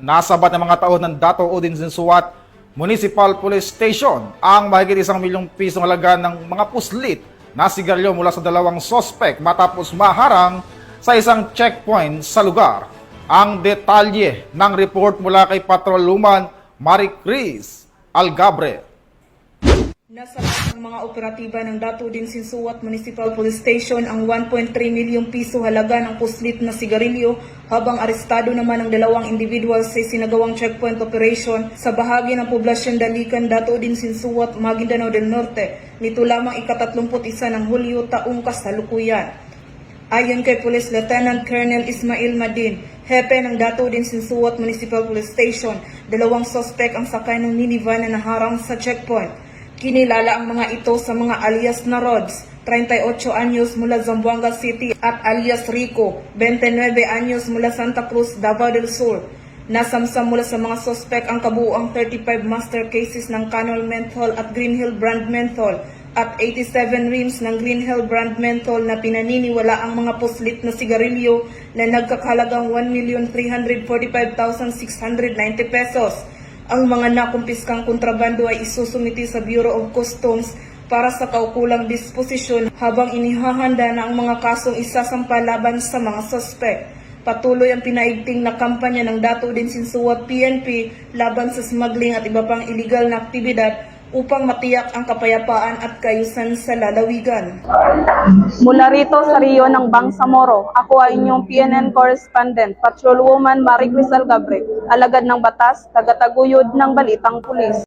nasabat ng mga taon ng Dato Udin Sinsuat Municipal Police Station ang mahigit 1 milyong pisong halaga ng mga puslit na sigarilyo mula sa dalawang sospek matapos maharang sa isang checkpoint sa lugar. Ang detalye ng report mula kay Patrolwoman Marie Cris Algabre. Nasabat ng mga operatiba ng Dato Udin Sinsuat Municipal Police Station ang 1.3 milyong piso halaga ng puslit na sigarilyo habang arestado naman ang dalawang individual sa sinagawang checkpoint operation sa bahagi ng poblasyon Dalikan, Dato Udin Sinsuat, Maguindanao del Norte nito lamang ika-31 ng Hulyo taong kasalukuyan. Ayon kay Police Lieutenant Colonel Ismail Madin, hepe ng Dato Udin Sinsuat Municipal Police Station, dalawang sospek ang sakay ng minivan na naharang sa checkpoint. Kinilala ang mga ito sa mga alias na Rods, 38 anyos mula Zamboanga City at alias Rico, 29 anyos mula Santa Cruz, Davao del Sur. Nasamsam mula sa mga sospek ang kabuuang 35 master cases ng Canol Menthol at Green Hill brand menthol at 87 reams ng Green Hill brand menthol na pinaniniwala ang mga puslit na sigarilyo na nagkakahalagang 1,345,690 pesos. Ang mga nakumpiskang kontrabando ay isusumiti sa Bureau of Customs para sa kaukulang disposisyon habang inihahanda na ang mga kasong isasampa laban sa mga sospek. Patuloy ang pinaigting na kampanya ng Dato Udin Sinsuat PNP laban sa smuggling at iba pang iligal na aktibidad upang matiyak ang kapayapaan at kaayusan sa lalawigan. Mula rito sa Rio ng Bangsamoro, ako ay inyong PNN correspondent, Patrolwoman Marie Cris Algabre, alagad ng batas, tagataguyod ng Balitang Pulis.